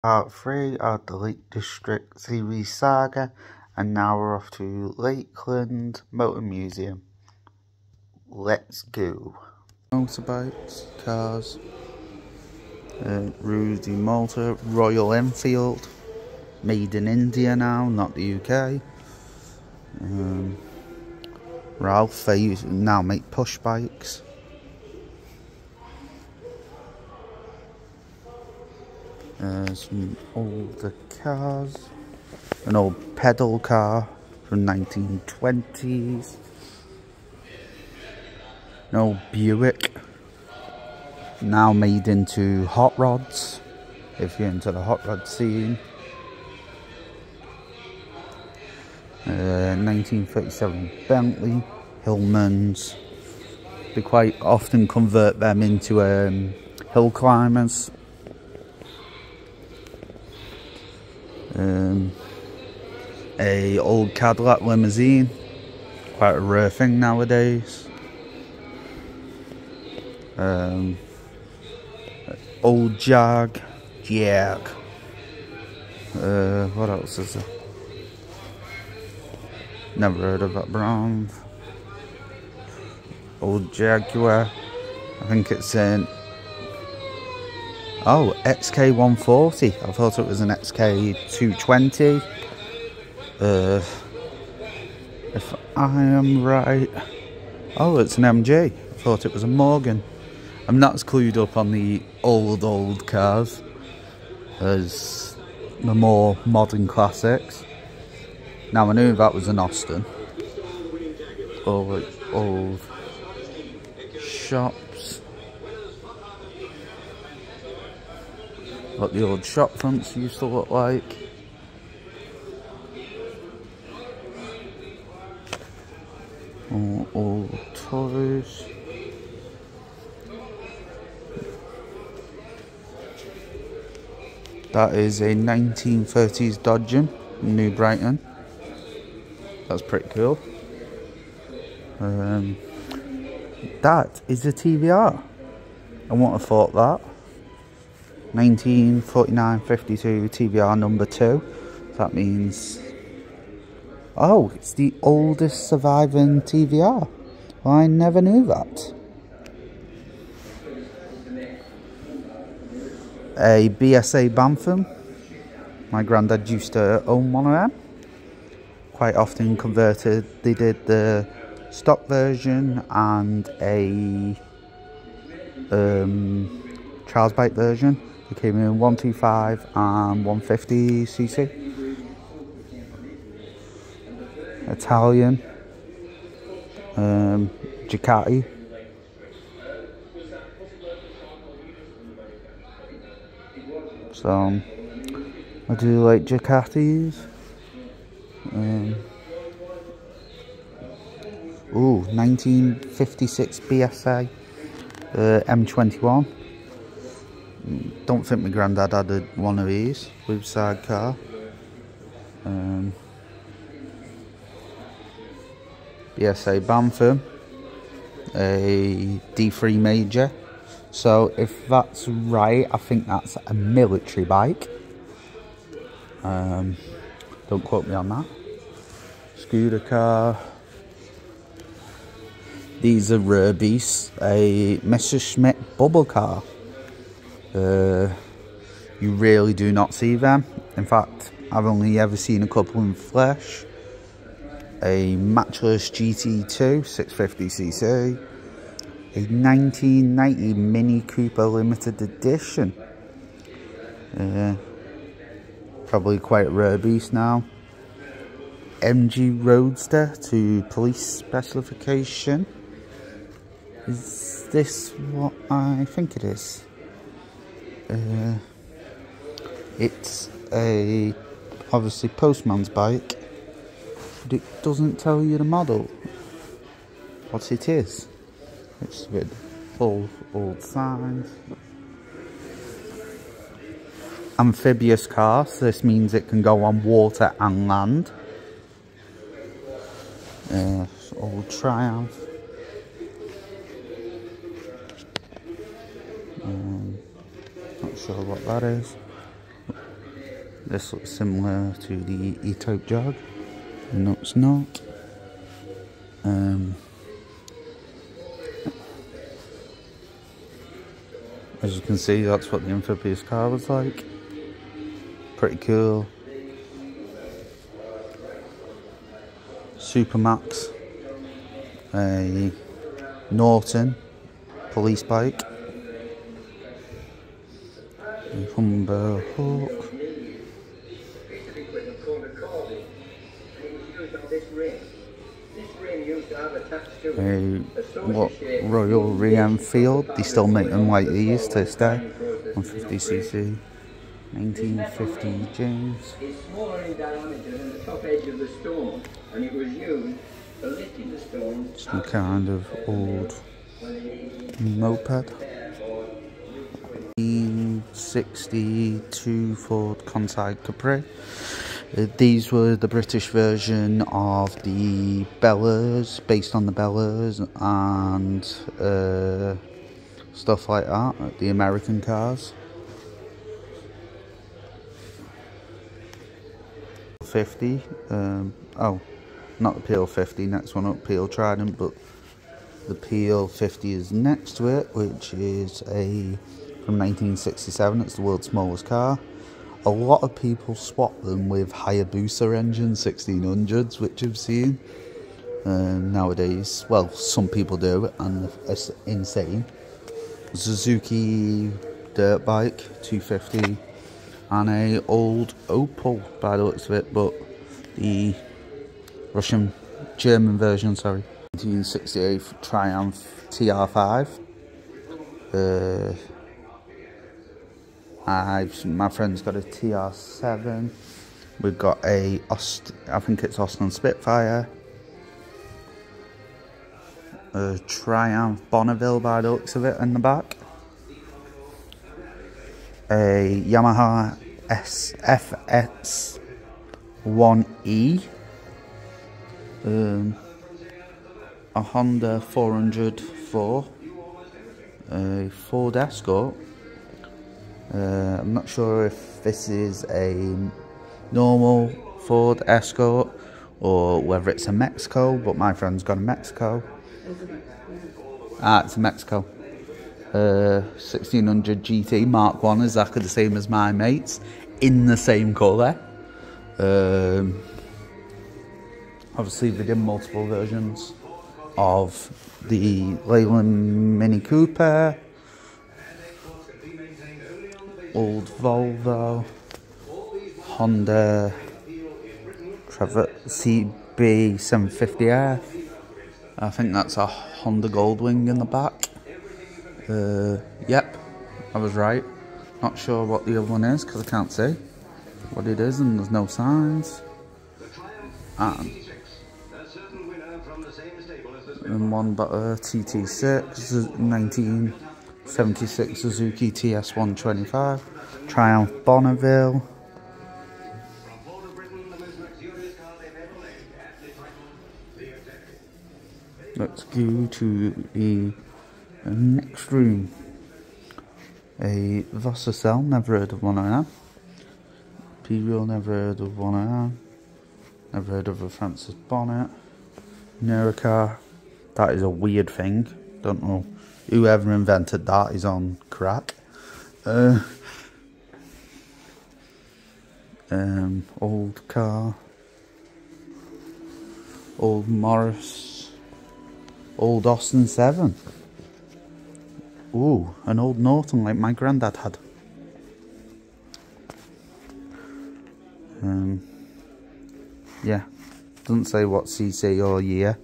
Part 3 of the Lake District series saga, and now we're off to Lakeland Motor Museum. Let's go. Motorbikes, cars, Rudy Malta, Royal Enfield, made in India now, not the UK. Ralph, they now make push bikes. Some older cars, an old pedal car from 1920s, an old Buick, now made into hot rods, if you're into the hot rod scene. 1937 Bentley, Hillmans. They quite often convert them into hill climbers. A old Cadillac limousine, quite a rare thing nowadays. Old Jag. What else is there? Never heard of that brand. Old Jaguar. I think it's in. Oh, XK140. I thought it was an XK220. If I am right. Oh, it's an MG. I thought it was a Morgan. I'm not as clued up on the old cars as the more modern classics. Now, I knew that was an Austin. Old shops. What the old shop fronts used to look like. Old toys. That is a 1930s Dodge in New Brighton. That's pretty cool. That is a TVR. I wouldn't have thought that. 1949-52 TVR number 2. That means... Oh, it's the oldest surviving TVR. Well, I never knew that. A BSA Bantam. My granddad used to own one of them. Quite often converted. They did the stock version and a trials bike version. They came in 125 and 150cc. Italian. Ducati. So I do like Ducatis. 1956 BSA M21. Don't think my granddad had one of these with sidecar. BSA Bantam, a D3 Major. So if that's right, I think that's a military bike. Don't quote me on that. Scooter car. These are rare beasts. A Messerschmitt bubble car. You really do not see them. In fact, I've only ever seen a couple in flesh. A Matchless GT2 650cc. A 1990 Mini Cooper limited edition. Probably quite a rare beast now. MG Roadster to police specification. Is this what I think it is? It's a obviously postman's bike, but it doesn't tell you the model. What it is. It's with old signs. Amphibious car, so this means it can go on water and land. Old Triumph. Not sure what that is. This looks similar to the E-Type Jag. No, it's not. As you can see, that's what the amphibious car was like. Pretty cool. Supermax. A Norton police bike. A Humber Hawk. What Royal Re-Enfield, they still make them like these to this day. 150cc, 1950 James. It's smaller in diameter than the top edge of the stone, and it was used for lifting the stone. Some kind of old moped. 1962 Ford Conti Capri. These were the British version of the Bellas, based on the Bellas and stuff like that, the American cars. 50, oh, not the PL50, next one up, PL Trident, but the PL50 is next to it, which is from 1967, it's the world's smallest car. A lot of people swap them with Hayabusa engine 1600s, which I've seen nowadays. Well, some people do, and it's insane. Suzuki dirt bike 250, and a old Opel by the looks of it, but the German version, sorry. 1968 Triumph TR5. My friend's got a TR7. We've got I think it's Austin Spitfire. A Triumph Bonneville by the looks of it in the back. A Yamaha FX1E. A Honda 404. A Ford Escort. I'm not sure if this is a normal Ford Escort or whether it's a Mexico, but my friend's got a Mexico. It's a Mexico. 1600 GT Mark 1, exactly the same as my mate's, in the same colour. Obviously they did multiple versions of the Lakeland Mini Cooper. Old Volvo, Honda CB 750F. I think that's a Honda Goldwing in the back. Yep, I was right. Not sure what the other one is because I can't see what it is, and there's no signs. And one but a TT6 1976 Suzuki TS125, Triumph Bonneville. Let's go to the next room. A Vossacell, never heard of one of them. P-Wheel, never heard of one of them. Never heard of a Francis Bonnet. Neurocar, that is a weird thing. Don't know whoever invented that is on crack. Old car. Old Morris. Old Austin 7. Ooh, an old Norton like my granddad had. Yeah, doesn't say what cc or year.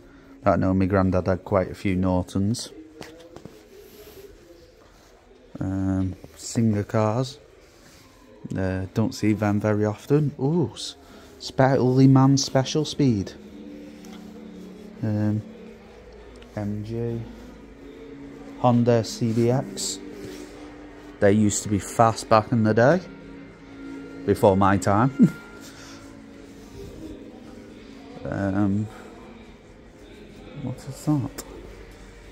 I know my granddad had quite a few Nortons. Singer cars. Don't see them very often. Ooh, Spectacly Man Special Speed. MG. Honda CBX. They used to be fast back in the day. Before my time. What is that?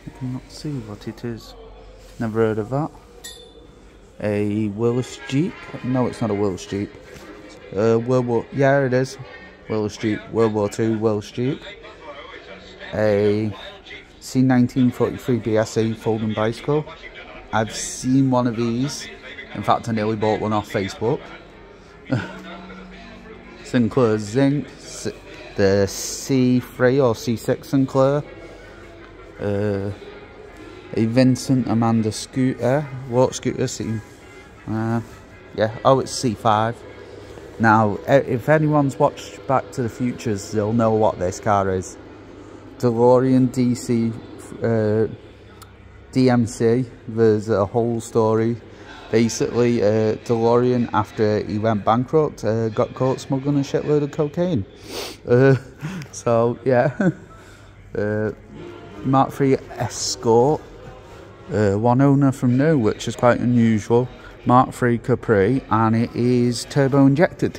I cannot see what it is. Never heard of that. A Willis Jeep? No, it's not a Willis Jeep. Yeah, it is. Willow Street, World War II, Willow Street. A C1943 BSA folding bicycle. I've seen one of these. In fact, I nearly bought one off Facebook. Sinclair Zinc, the C3 or C6 Sinclair. A Vincent Amanda scooter, walk scooter. Yeah, oh, it's C5. Now, if anyone's watched Back to the Futures, they'll know what this car is. DeLorean DMC. There's a whole story. Basically, DeLorean, after he went bankrupt, got caught smuggling a shitload of cocaine. So, yeah. Mark III Escort. One owner from new, which is quite unusual. Mark III Capri, and it is turbo injected.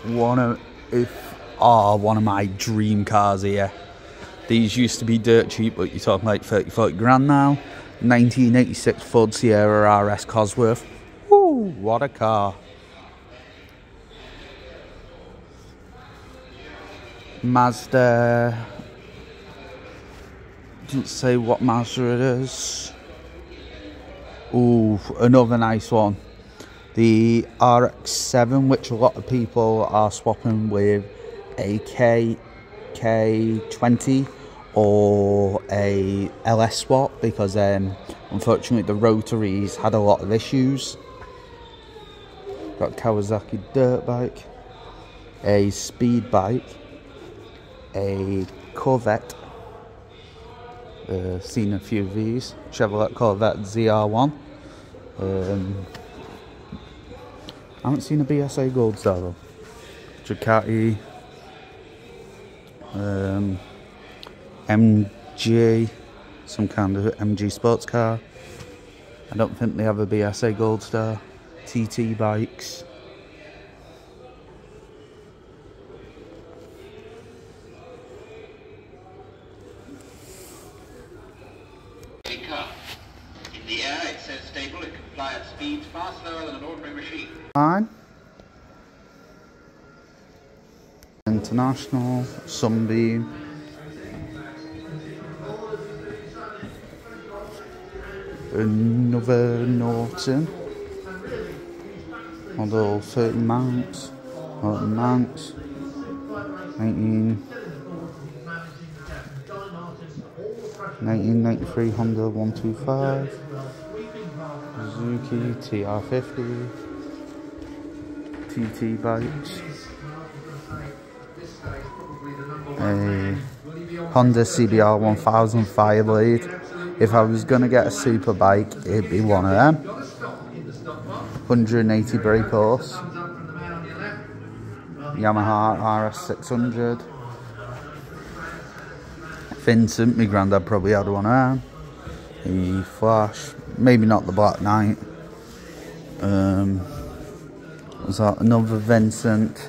One of my dream cars here. These used to be dirt cheap, but you're talking like 30-40 grand now. 1986 Ford Sierra RS Cosworth. Woo, what a car. Mazda. Doesn't say what Mazda it is. Ooh, another nice one. The RX-7, which a lot of people are swapping with a K20 or a LS swap, because unfortunately the rotaries had a lot of issues. Got Kawasaki dirt bike, a speed bike, a Corvette. Seen a few of these. Chevrolet Corvette ZR1. I haven't seen a BSA Gold Star though. Ducati. MG. Some kind of MG sports car. I don't think they have a BSA Gold Star. TT bikes. In the air, it says stable. It can fly at speeds far slower than an ordinary machine. Fine. International, Sunbeam. Another Norton. Model 30 mounts. 1993 Honda 125, Suzuki TR50, TT bikes, a Honda CBR 1000 Fireblade. If I was going to get a super bike, it'd be one of them. 180 brake horse, Yamaha RS600. Vincent, my granddad probably had one of them. The Flash, maybe not the Black Knight. Was that another Vincent?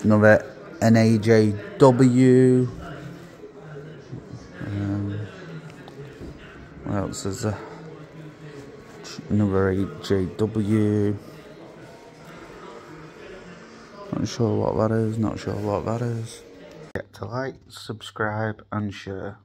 Another NAJW. What else is there? Another AJW. Not sure what that is. Get to like, subscribe and share.